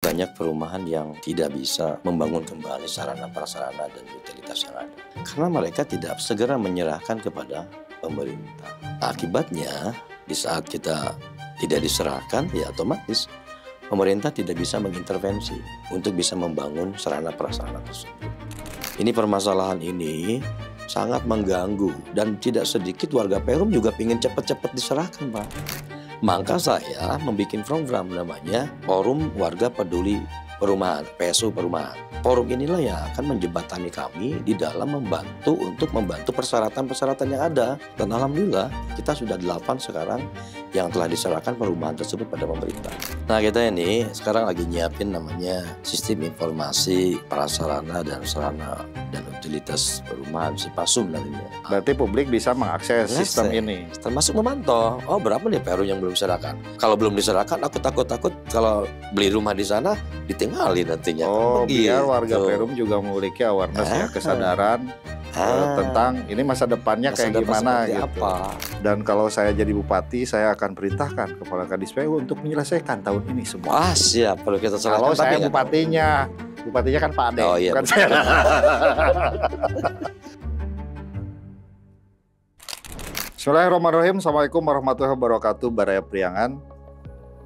banyak perumahan yang tidak bisa membangun kembali sarana prasarana dan utilitas yang ada. Karena mereka tidak segera menyerahkan kepada pemerintah. Akibatnya, di saat kita tidak diserahkan, ya otomatis pemerintah tidak bisa mengintervensi untuk bisa membangun sarana prasarana tersebut. Ini permasalahan ini sangat mengganggu dan tidak sedikit warga Perum juga ingin cepat-cepat diserahkan, Pak. Maka saya membuat program namanya Forum Warga Peduli Perumahan, PSU Perumahan. Forum inilah yang akan menjembatani kami di dalam membantu persyaratan-persyaratan yang ada. Dan alhamdulillah kita sudah 8 sekarang yang telah diserahkan perumahan tersebut pada pemerintah. Nah, kita ini sekarang lagi nyiapin namanya sistem informasi prasarana dan sarana dan utilitas perumahan, SIPASUM namanya. Berarti publik bisa mengakses sistem ini. Termasuk memantau, oh berapa nih Perum yang belum diserahkan. Kalau belum diserahkan, aku takut kalau beli rumah di sana ditinggalin nantinya. Oh, biar warga Perum juga memiliki awareness ya, kesadaran tentang ini masa depannya kayak gimana gitu. Dan kalau saya jadi bupati, saya akan perintahkan kepala Kadis PU untuk menyelesaikan tahun ini semua. Siap, perlu kita selesaikan. Kalau saya bupatinya kan Pak Ade, oh, iya, bukan saya. Bismillahirrahmanirrahim. Assalamualaikum warahmatullahi wabarakatuh. Baraya Priangan.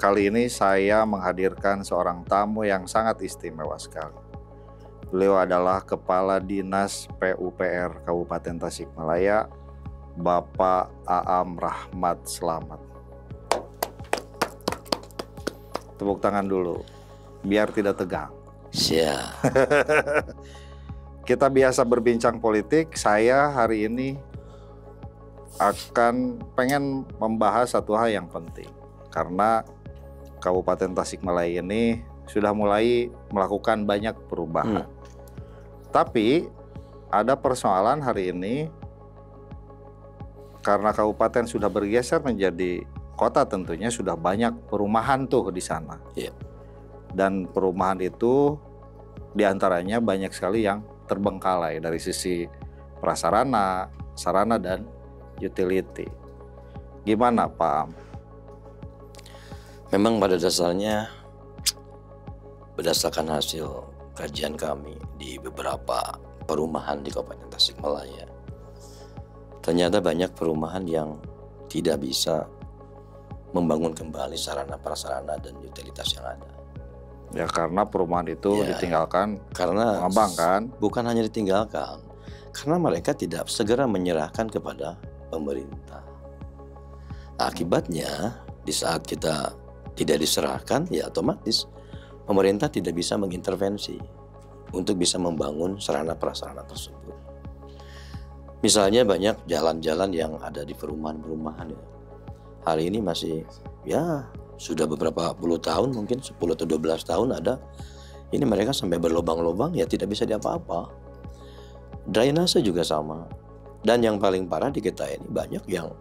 Kali ini saya menghadirkan seorang tamu yang sangat istimewa sekali. Beliau adalah Kepala Dinas PUPR Kabupaten Tasikmalaya, Bapak Aam Rahmat Slamet. Tepuk tangan dulu, biar tidak tegang. Siap. Kita biasa berbincang politik. Saya hari ini akan pengen membahas satu hal yang penting. Karena Kabupaten Tasikmalaya ini sudah mulai melakukan banyak perubahan. Tapi ada persoalan hari ini karena kabupaten sudah bergeser menjadi kota, tentunya sudah banyak perumahan tuh di sana. Dan perumahan itu diantaranya banyak sekali yang terbengkalai dari sisi prasarana, sarana, dan utility. Gimana Pak Am? Memang pada dasarnya berdasarkan hasil kajian kami di beberapa perumahan di Kabupaten Tasikmalaya, ternyata banyak perumahan yang tidak bisa membangun kembali sarana prasarana dan utilitas yang ada. Ya karena perumahan itu ditinggalkan karena mengambang kan? Bukan hanya ditinggalkan, karena mereka tidak segera menyerahkan kepada pemerintah. Akibatnya di saat kita tidak diserahkan, ya otomatis pemerintah tidak bisa mengintervensi untuk bisa membangun sarana prasarana tersebut. Misalnya banyak jalan-jalan yang ada di perumahan-perumahan ya. Hari ini masih sudah beberapa puluh tahun, mungkin 10 atau 12 tahun ada. Ini mereka sampai berlobang-lobang ya tidak bisa diapa-apa. Drainase juga sama. Dan yang paling parah di kita ini banyak yang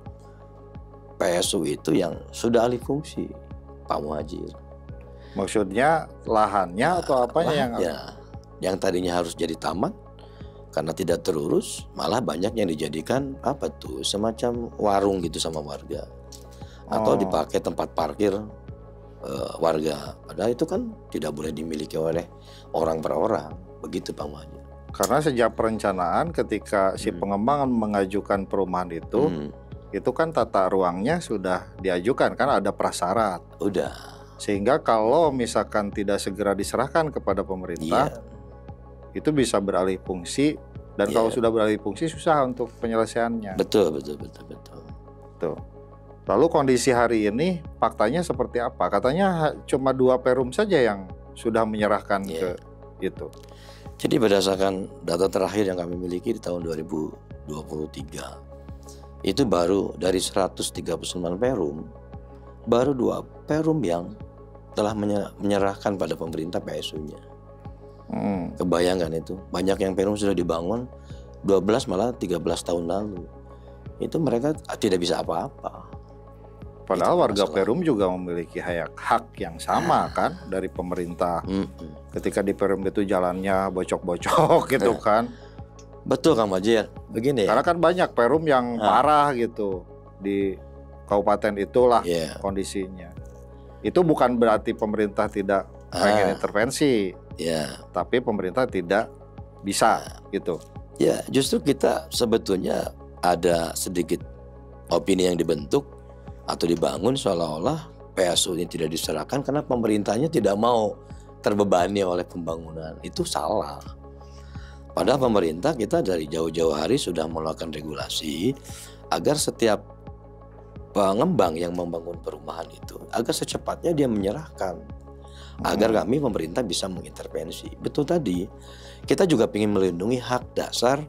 PSU itu yang sudah alih fungsi, Pak Muhajir. Maksudnya lahannya atau apanya yang tadinya harus jadi taman karena tidak terurus, malah banyak yang dijadikan semacam warung gitu sama warga, atau dipakai tempat parkir warga. Padahal itu kan tidak boleh dimiliki oleh orang per orang, begitu Pak Muhajir. Karena sejak perencanaan ketika si pengembang mengajukan perumahan itu kan tata ruangnya sudah diajukan, kan ada prasyarat. Udah. Sehingga kalau misalkan tidak segera diserahkan kepada pemerintah, itu bisa beralih fungsi, dan kalau sudah beralih fungsi susah untuk penyelesaiannya. Betul. Tuh. Lalu kondisi hari ini faktanya seperti apa? Katanya cuma 2 Perum saja yang sudah menyerahkan ke itu. Jadi berdasarkan data terakhir yang kami miliki di tahun 2023, itu baru dari 139 Perum, baru 2 Perum yang telah menyerahkan pada pemerintah PSU-nya. Kebayangkan itu, banyak yang Perum sudah dibangun 12 malah 13 tahun lalu. Itu mereka tidak bisa apa-apa. Padahal warga Perum juga memiliki hak yang sama kan dari pemerintah. Ketika di Perum itu jalannya bocok-bocok gitu kan. Betul Kang Muhajir, begini. Karena kan banyak Perum yang parah gitu di kabupaten itulah kondisinya. Itu bukan berarti pemerintah tidak pengen intervensi, ya. Tapi pemerintah tidak bisa gitu. Ya, justru kita sebetulnya ada sedikit opini yang dibentuk atau dibangun seolah-olah PSU ini tidak diserahkan karena pemerintahnya tidak mau terbebani oleh pembangunan. Itu salah. Padahal pemerintah kita dari jauh-jauh hari sudah melakukan regulasi agar setiap pengembang yang membangun perumahan itu agar secepatnya dia menyerahkan, agar kami pemerintah bisa mengintervensi. Betul tadi, kita juga ingin melindungi hak dasar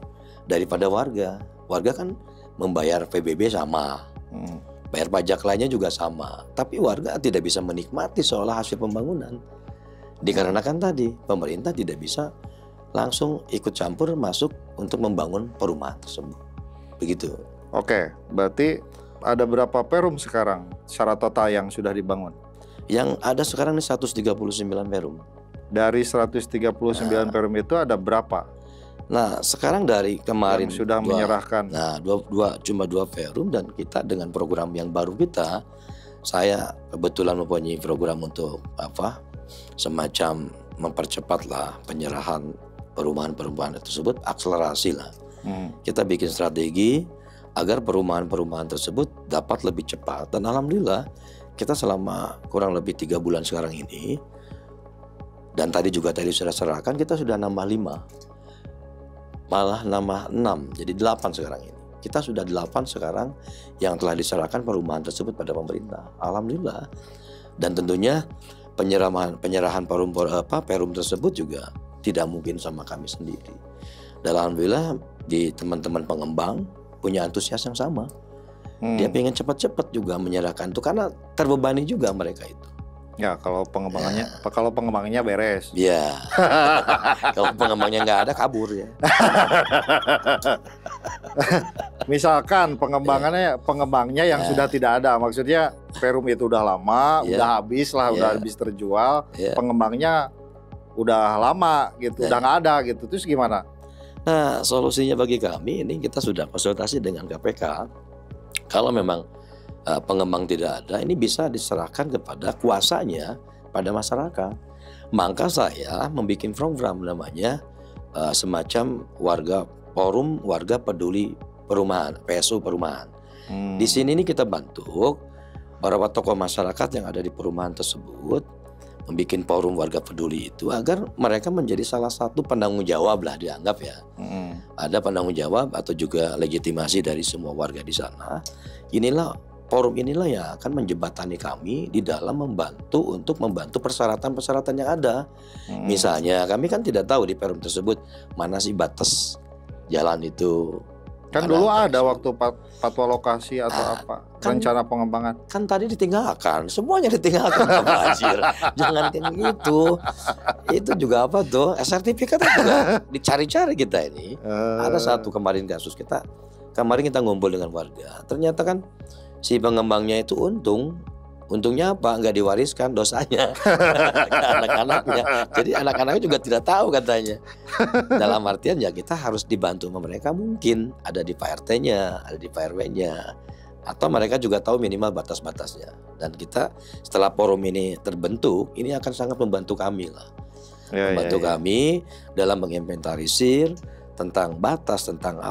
daripada warga. Warga kan membayar PBB sama, bayar pajak lainnya juga sama, tapi warga tidak bisa menikmati seolah hasil pembangunan. Dikarenakan tadi pemerintah tidak bisa langsung ikut campur masuk untuk membangun perumahan tersebut. Begitu. Oke, berarti ada berapa perum sekarang secara total yang sudah dibangun? Yang ada sekarang ini 139 perum. Dari 139 perum itu ada berapa? Nah, sekarang dari kemarin yang sudah menyerahkan. Nah, cuma dua perum, dan kita dengan program yang baru kita, saya kebetulan mempunyai program untuk semacam mempercepatlah penyerahan perumahan-perumahan tersebut, akselerasi lah. Kita bikin strategi agar perumahan-perumahan tersebut dapat lebih cepat, dan alhamdulillah kita selama kurang lebih 3 bulan sekarang ini, dan tadi sudah serahkan, kita sudah nambah 5, malah nambah 6, jadi 8 sekarang ini. Kita sudah 8 sekarang yang telah diserahkan perumahan tersebut pada pemerintah, alhamdulillah. Dan tentunya penyerahan perum tersebut juga tidak mungkin sama kami sendiri. Dan alhamdulillah di teman-teman pengembang punya antusias yang sama. Dia pengen cepat-cepat juga menyerahkan itu karena terbebani juga mereka itu. Ya, kalau pengembangnya beres. Ya. Kalau pengembangnya nggak ada, kabur ya. Misalkan pengembangnya yang sudah tidak ada, maksudnya perum itu udah lama, udah habis lah, udah habis terjual, pengembangnya udah lama gitu, udah nggak ada gitu, terus gimana? Nah, solusinya bagi kami ini, kita sudah konsultasi dengan KPK. Kalau memang pengembang tidak ada, ini bisa diserahkan kepada kuasanya pada masyarakat. Maka saya membuat program namanya semacam forum warga peduli perumahan, PSU perumahan. Di sini ini kita bantu beberapa tokoh masyarakat yang ada di perumahan tersebut, membuat forum warga peduli itu agar mereka menjadi salah satu penanggung jawab lah, dianggap ya. Ada penanggung jawab atau juga legitimasi dari semua warga di sana. Forum inilah yang akan menjembatani kami di dalam membantu persyaratan-persyaratan yang ada. Misalnya kami kan tidak tahu di perum tersebut mana sih batas jalan itu. Kan dulu ada waktu fatwa lokasi atau rencana pengembangan. Kan tadi ditinggalkan, semuanya ditinggalkan Pak Fajir. Jangan kayak gitu. Itu juga sertifikat juga dicari-cari kita ini. Ada satu kemarin kasus kita. Kemarin kita ngumpul dengan warga. Ternyata kan si pengembangnya itu untungnya apa? Nggak diwariskan dosanya ke anak-anaknya. Jadi anak-anaknya juga tidak tahu katanya. Dalam artian ya kita harus dibantu sama mereka, mungkin ada di Pak RT-nya, ada di Pak RW-nya, atau mereka juga tahu minimal batas-batasnya. Dan kita setelah forum ini terbentuk, ini akan sangat membantu kami lah. Membantu kami dalam menginventarisir tentang batas, tentang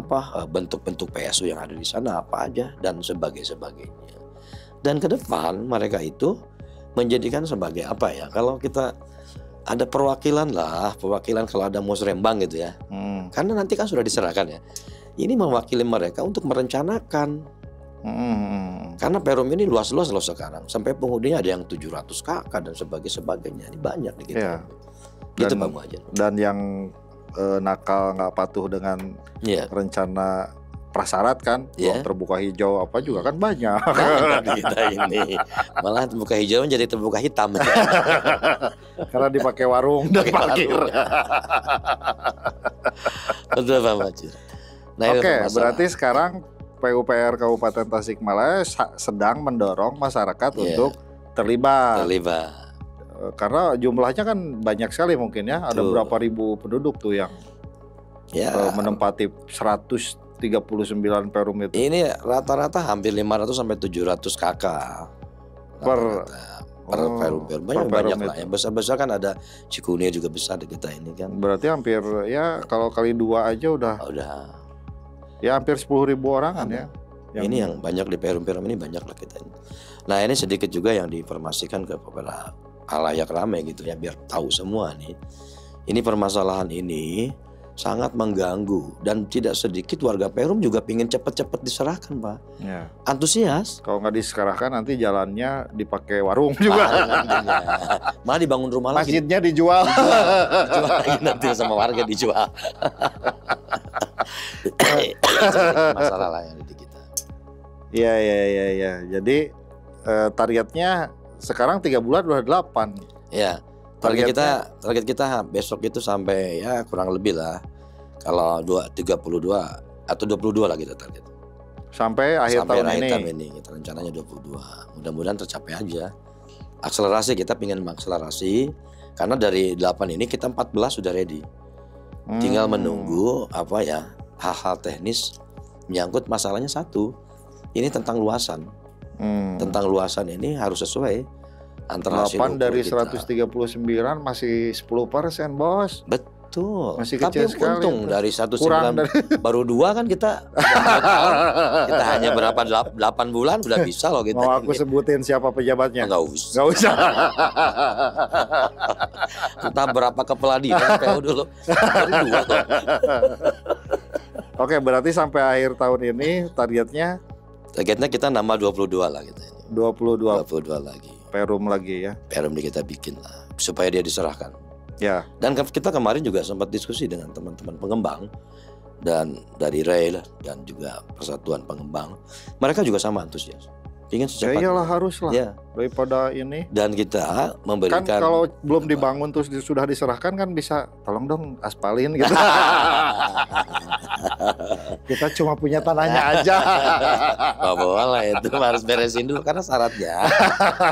bentuk-bentuk PSU yang ada di sana apa aja, dan sebagainya. Dan ke depan mereka itu menjadikan sebagai kalau kita ada perwakilan kalau ada musrembang gitu ya. Karena nanti kan sudah diserahkan ya. Ini mewakili mereka untuk merencanakan. Karena perum ini luas-luas loh sekarang. Sampai penghuninya ada yang 700 kakak dan sebagainya. Ini banyak nih gitu. Ya. Gitu Pak Muhajir. Dan yang nakal nggak patuh dengan rencana prasyarat kan, ruang terbuka hijau apa juga kan banyak. Kita ini malah terbuka hijau jadi terbuka hitam. Karena dipakai warung dan parkir. Betul Pak Muhajir. Oke, berarti sekarang PUPR Kabupaten Tasikmalaya sedang mendorong masyarakat untuk terlibat. Karena jumlahnya kan banyak sekali mungkin ya, ada berapa ribu penduduk tuh yang menempati 139 perum itu. Ini rata-rata hampir 500 sampai 700 kakak. Perum banyak lah. Yang besar-besar kan ada Cikunir juga besar di kita ini kan. Berarti hampir ya kalau kali 2 aja udah. Ya hampir 10.000 orang kan ya. Ini yang banyak di perum-perum ini banyak lah kita ini. Nah ini sedikit juga yang diinformasikan kepada halayak ramai gitu ya biar tahu semua nih. Ini permasalahan ini sangat mengganggu dan tidak sedikit warga Perum juga pingin cepet-cepet diserahkan Pak. Ya. Antusias. Kalau nggak diserahkan nanti jalannya dipakai warung juga. Malah dibangun rumah lagi. Masjidnya dijual. Dijual lagi nanti sama warga dijual. Masalah lah yang di kita. Iya. Jadi targetnya sekarang 3 bulan udah 8. Ya. Target kita besok itu sampai ya kurang lebih lah. Kalau 32 atau 22 lah kita target. Sampai akhir tahun ini. Kita rencananya 22. Mudah-mudahan tercapai aja. Akselerasi kita ingin mengakselerasi karena dari 8 ini kita 14 sudah ready. Tinggal menunggu hal-hal teknis menyangkut masalahnya satu. Ini tentang luasan. Tentang luasan ini harus sesuai. Antara 8 dari 139 masih 10%, Bos. Betul. Masih kecil sekali. Untung dari 19 baru 2 kan kita. Kita hanya berapa 8 bulan udah bisa loh kita. Mau aku sebutin siapa pejabatnya? Enggak usah. Kita berapa kepala dinas PU dulu. Baru 2 kok. Oke, berarti sampai akhir tahun ini targetnya kita nambah 22 lah kita ini. 22 lagi. Perum lagi ya. Perum kita bikin lah supaya dia diserahkan. Ya. Dan kita kemarin juga sempat diskusi dengan teman-teman pengembang dan dari Rail dan juga Persatuan Pengembang. Mereka juga sama antusias. Ingin secepatnya. Ya iyalah haruslah. Ya. Daripada ini. Dan kita memberikan. Kan kalau belum dibangun terus sudah diserahkan kan bisa tolong dong aspalin gitu. Kita cuma punya tanahnya aja. Gak boleh, itu harus beresin dulu karena syaratnya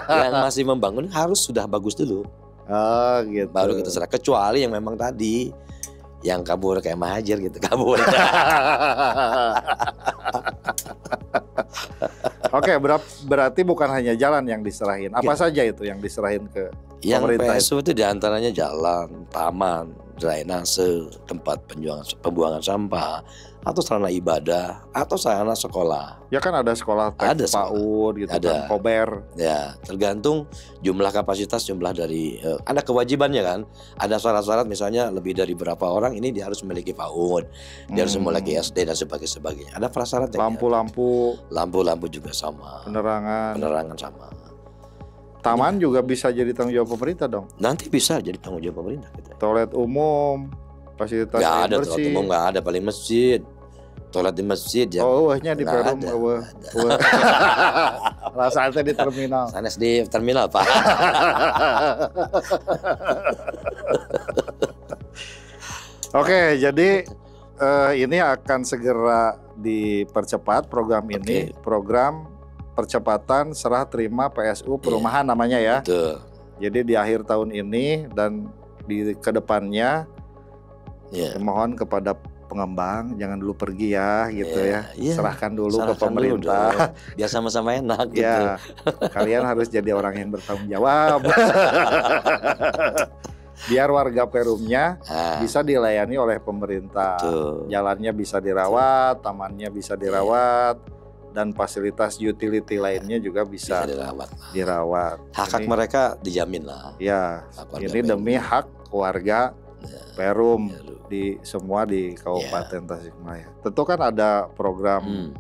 yang masih membangun harus sudah bagus dulu. Oh gitu. Baru kita serah, kecuali yang memang tadi yang kabur kayak Mahathir gitu, kabur. Oke, berarti bukan hanya jalan yang diserahin. Apa saja itu yang diserahin ke pemerintah? Yang PSU itu diantaranya jalan, taman, drainase, tempat pembuangan sampah, atau sarana ibadah, atau sarana sekolah. Ya kan ada sekolah TK, PAUD gitu kan, Kober. Ya, tergantung jumlah kapasitas, jumlah dari ada kewajibannya kan. Ada syarat-syarat misalnya lebih dari berapa orang ini dia harus memiliki PAUD, dia harus memiliki SD dan sebagainya. Ada prasyaratnya. Lampu juga sama. Penerangan sama. Taman juga bisa jadi tanggung jawab pemerintah dong. Nanti bisa jadi tanggung jawab pemerintah kita. Toilet umum, fasilitas air bersih. Toilet umum nggak ada, paling masjid. Toilet di masjid ya. Uhnya di Perum. Rasanya di terminal. Sanes di terminal Pak. Oke, jadi ini akan segera dipercepat program ini. Program percepatan serah terima PSU perumahan namanya ya. Betul. Jadi di akhir tahun ini dan di kedepannya mohon kepada pengembang jangan dulu pergi ya gitu ya. Serahkan dulu ke pemerintah. Biar sama-sama enak gitu. Ya, kalian harus jadi orang yang bertanggung jawab. Biar warga Perumnya bisa dilayani oleh pemerintah. Jalannya bisa dirawat, tamannya bisa dirawat, dan fasilitas utility lainnya juga bisa dirawat. Hak mereka dijamin lah. Ya, ini demi hak warga Perum di semua di Kabupaten Tasikmalaya. Tentu kan ada program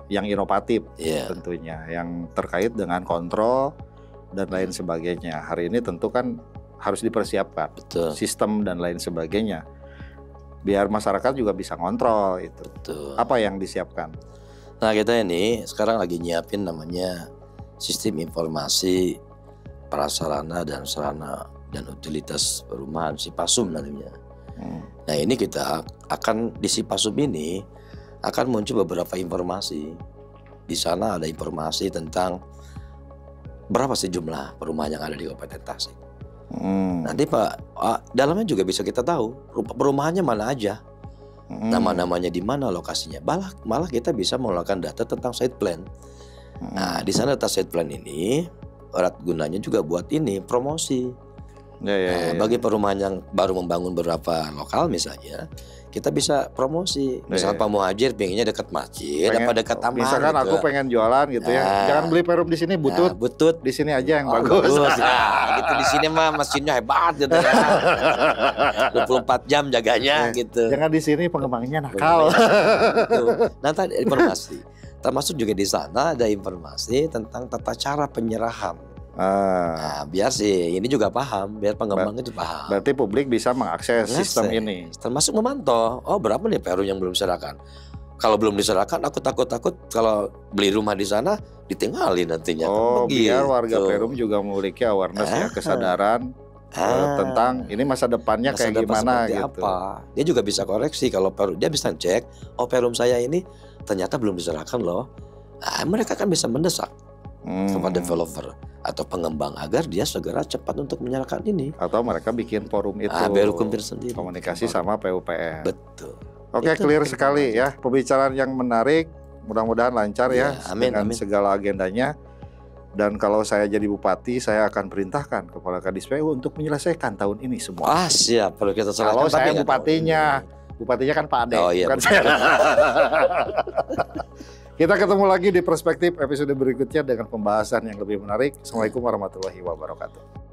yang inovatif tentunya, yang terkait dengan kontrol dan lain sebagainya. Hari ini tentu kan harus dipersiapkan sistem dan lain sebagainya. Biar masyarakat juga bisa ngontrol itu. Apa yang disiapkan? Nah kita ini sekarang lagi nyiapin namanya sistem informasi prasarana dan sarana dan utilitas perumahan Sipasum namanya. Nah ini kita akan di Sipasum ini akan muncul beberapa informasi. Di sana ada informasi tentang berapa sih jumlah perumahan yang ada di Kabupaten Tasik. Nanti Pak, dalamnya juga bisa kita tahu perumahannya mana aja, nama-namanya di mana, lokasinya. Malah kita bisa melakukan data tentang site plan. Nah di sana data site plan ini erat gunanya juga buat ini promosi. Bagi perumahan yang baru membangun beberapa lokal misalnya, kita bisa promosi. Misal Pak Muhajir pengennya dekat masjid, apa dekat taman. Misalkan gitu. Aku pengen jualan gitu ya, jangan beli perum di sini, butut di sini aja yang bagus. Gitu di sini mah mesinnya hebat gitu ya. 24 jam jaganya gitu. Jangan di sini pengembangnya nakal. Gitu. Nanti ada informasi. Termasuk juga di sana ada informasi tentang tata cara penyerahan. Nah, biar sih ini juga paham, biar pengembang itu paham. Berarti publik bisa mengakses sistem ini. Termasuk memantau, oh berapa nih perum yang belum diserahkan. Kalau belum diserahkan, aku takut kalau beli rumah di sana ditinggalin nantinya. Oh, biar warga perum juga memiliki awareness ya, kesadaran tentang ini masa depannya kayak gimana gitu. Apa. Dia juga bisa koreksi kalau perum, dia bisa cek, oh perum saya ini ternyata belum diserahkan loh. Nah, mereka kan bisa mendesak kepada developer atau pengembang agar dia segera cepat untuk menyerahkan ini. Atau mereka bikin forum itu. Biar kumpir sendiri. Komunikasi sama PUPR. Betul. Oke, clear sekali ya. Pembicaraan yang menarik. Mudah-mudahan lancar ya dengan segala agendanya. Dan kalau saya jadi bupati, saya akan perintahkan kepala Kadis PU untuk menyelesaikan tahun ini semua. Siap. Kalau kita selesaikan. Kalau saya bupatinya kan Pak Ade, bukan saya. Kita ketemu lagi di Perspektif episode berikutnya dengan pembahasan yang lebih menarik. Assalamualaikum warahmatullahi wabarakatuh.